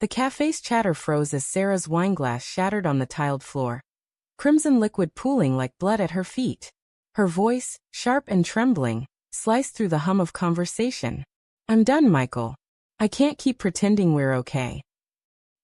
The cafe's chatter froze as Sarah's wineglass shattered on the tiled floor. Crimson liquid pooling like blood at her feet. Her voice, sharp and trembling, sliced through the hum of conversation. "I'm done, Michael. I can't keep pretending we're okay."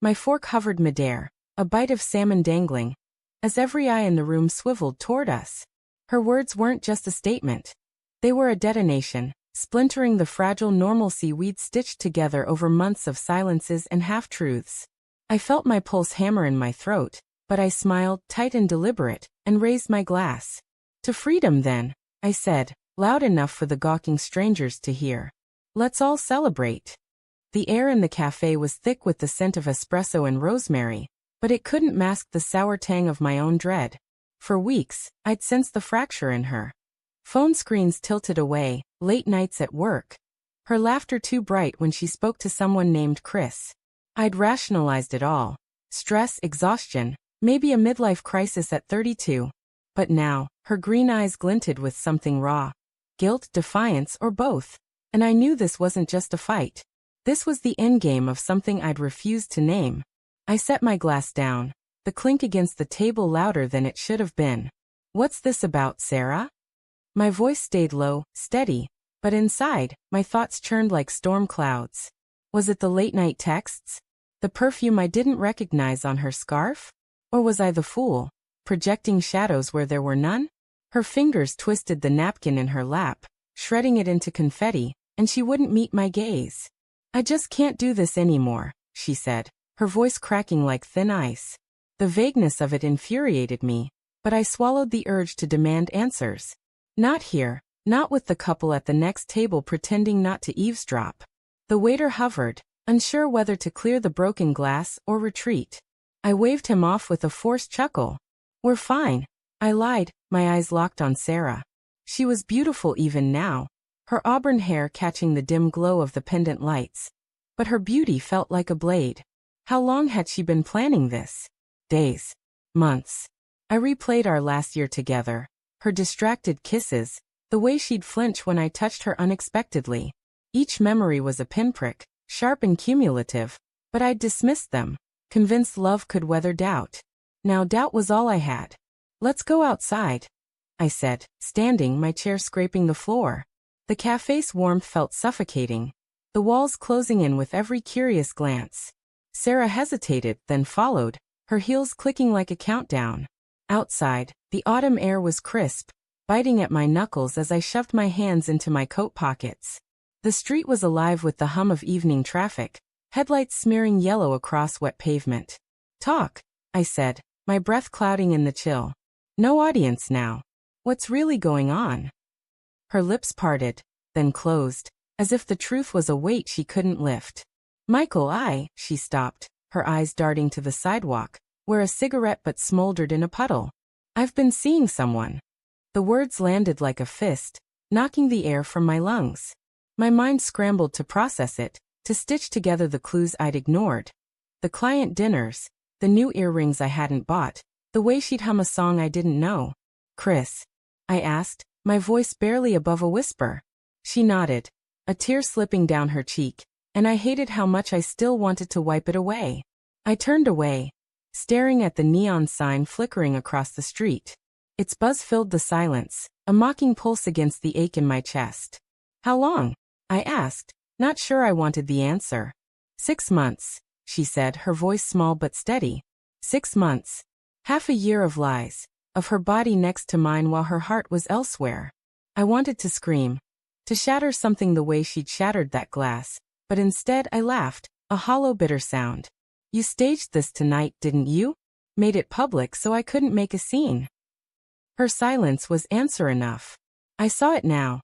My fork hovered midair, a bite of salmon dangling, as every eye in the room swiveled toward us. Her words weren't just a statement. They were a detonation, splintering the fragile normalcy we'd stitched together over months of silences and half-truths. I felt my pulse hammer in my throat, but I smiled, tight and deliberate, and raised my glass. "To freedom, then," I said, loud enough for the gawking strangers to hear. "Let's all celebrate." The air in the cafe was thick with the scent of espresso and rosemary, but it couldn't mask the sour tang of my own dread. For weeks, I'd sensed the fracture in her. Phone screens tilted away, late nights at work. Her laughter too bright when she spoke to someone named Chris. I'd rationalized it all. Stress, exhaustion, maybe a midlife crisis at 32. But now, her green eyes glinted with something raw. Guilt, defiance, or both. And I knew this wasn't just a fight. This was the endgame of something I'd refused to name. I set my glass down, the clink against the table louder than it should have been. "What's this about, Sarah?" My voice stayed low, steady, but inside, my thoughts churned like storm clouds. Was it the late-night texts? The perfume I didn't recognize on her scarf? Or was I the fool, projecting shadows where there were none? Her fingers twisted the napkin in her lap, shredding it into confetti, and she wouldn't meet my gaze. "I just can't do this anymore," she said, her voice cracking like thin ice. The vagueness of it infuriated me, but I swallowed the urge to demand answers. Not here, not with the couple at the next table pretending not to eavesdrop. The waiter hovered, unsure whether to clear the broken glass or retreat. I waved him off with a forced chuckle. "We're fine," I lied, my eyes locked on Sarah. She was beautiful even now, her auburn hair catching the dim glow of the pendant lights. But her beauty felt like a blade. How long had she been planning this? Days. Months. I replayed our last year together, her distracted kisses, the way she'd flinch when I touched her unexpectedly. Each memory was a pinprick, sharp and cumulative, but I'd dismissed them, convinced love could weather doubt. Now doubt was all I had. "Let's go outside," I said, standing, my chair scraping the floor. The cafe's warmth felt suffocating, the walls closing in with every curious glance. Sarah hesitated, then followed, her heels clicking like a countdown. Outside, the autumn air was crisp, biting at my knuckles as I shoved my hands into my coat pockets. The street was alive with the hum of evening traffic, headlights smearing yellow across wet pavement. "Talk," I said, my breath clouding in the chill. "No audience now. What's really going on?" Her lips parted, then closed, as if the truth was a weight she couldn't lift. "Michael, she stopped, her eyes darting to the sidewalk, where a cigarette butt smoldered in a puddle. "I've been seeing someone." The words landed like a fist, knocking the air from my lungs. My mind scrambled to process it, to stitch together the clues I'd ignored. The client dinners, the new earrings I hadn't bought, the way she'd hum a song I didn't know. "Chris?" I asked, my voice barely above a whisper. She nodded, a tear slipping down her cheek, and I hated how much I still wanted to wipe it away. I turned away, staring at the neon sign flickering across the street. Its buzz filled the silence, a mocking pulse against the ache in my chest. "How long?" I asked, not sure I wanted the answer. 6 months, she said, her voice small but steady. 6 months. Half a year of lies, of her body next to mine while her heart was elsewhere. I wanted to scream, to shatter something the way she'd shattered that glass, but instead I laughed, a hollow bitter sound. "You staged this tonight, didn't you? Made it public so I couldn't make a scene." Her silence was answer enough. I saw it now.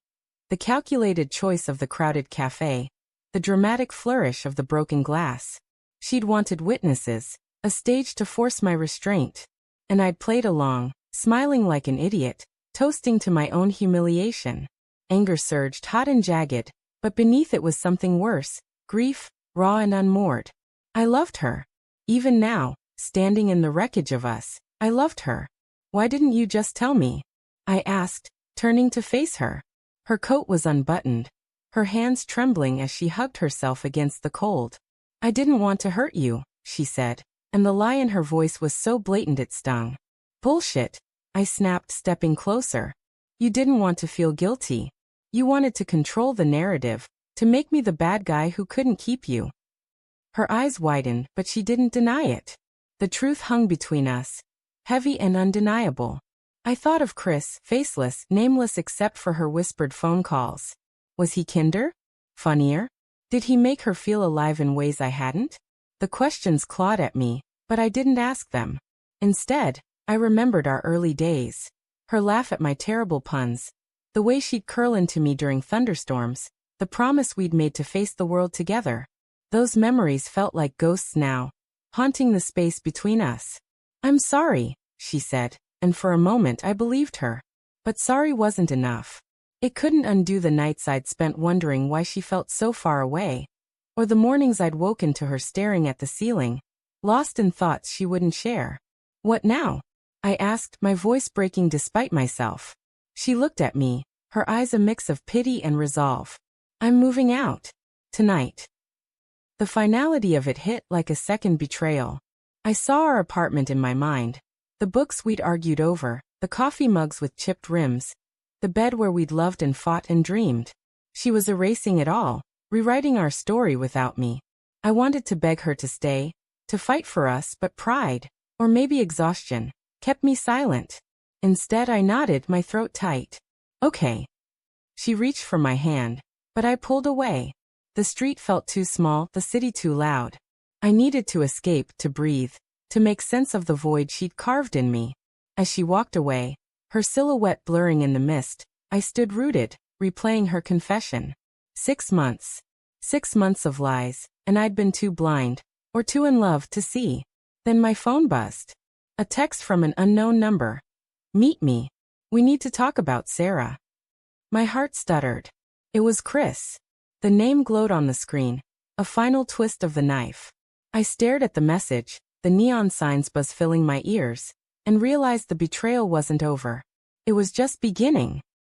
The calculated choice of the crowded cafe, the dramatic flourish of the broken glass. She'd wanted witnesses, a stage to force my restraint. And I'd played along, smiling like an idiot, toasting to my own humiliation. Anger surged hot and jagged, but beneath it was something worse, grief, raw and unmoored. I loved her. Even now, standing in the wreckage of us, I loved her. "Why didn't you just tell me?" I asked, turning to face her. Her coat was unbuttoned, her hands trembling as she hugged herself against the cold. I didn't want to hurt you, she said, and the lie in her voice was so blatant it stung. Bullshit, I snapped, stepping closer. You didn't want to feel guilty. You wanted to control the narrative, to make me the bad guy who couldn't keep you. Her eyes widened, but she didn't deny it. The truth hung between us, heavy and undeniable. I thought of Chris, faceless, nameless except for her whispered phone calls. Was he kinder? Funnier? Did he make her feel alive in ways I hadn't? The questions clawed at me, but I didn't ask them. Instead, I remembered our early days. Her laugh at my terrible puns. The way she'd curl into me during thunderstorms. The promise we'd made to face the world together. Those memories felt like ghosts now, haunting the space between us. I'm sorry, she said, and for a moment I believed her. But sorry wasn't enough. It couldn't undo the nights I'd spent wondering why she felt so far away, or the mornings I'd woken to her staring at the ceiling, lost in thoughts she wouldn't share. What now? I asked, my voice breaking despite myself. She looked at me, her eyes a mix of pity and resolve. I'm moving out. Tonight. The finality of it hit like a second betrayal. I saw our apartment in my mind. The books we'd argued over, the coffee mugs with chipped rims, the bed where we'd loved and fought and dreamed. She was erasing it all, rewriting our story without me. I wanted to beg her to stay, to fight for us, but pride, or maybe exhaustion, kept me silent. Instead I nodded, my throat tight. Okay. She reached for my hand, but I pulled away. The street felt too small, the city too loud. I needed to escape, to breathe, to make sense of the void she'd carved in me. As she walked away, her silhouette blurring in the mist, I stood rooted, replaying her confession. 6 months. 6 months of lies, and I'd been too blind, or too in love to see. Then my phone buzzed. A text from an unknown number. Meet me. We need to talk about Sarah. My heart stuttered. It was Chris. The name glowed on the screen, a final twist of the knife. I stared at the message, the neon signs buzz filling my ears, and realized the betrayal wasn't over. It was just beginning.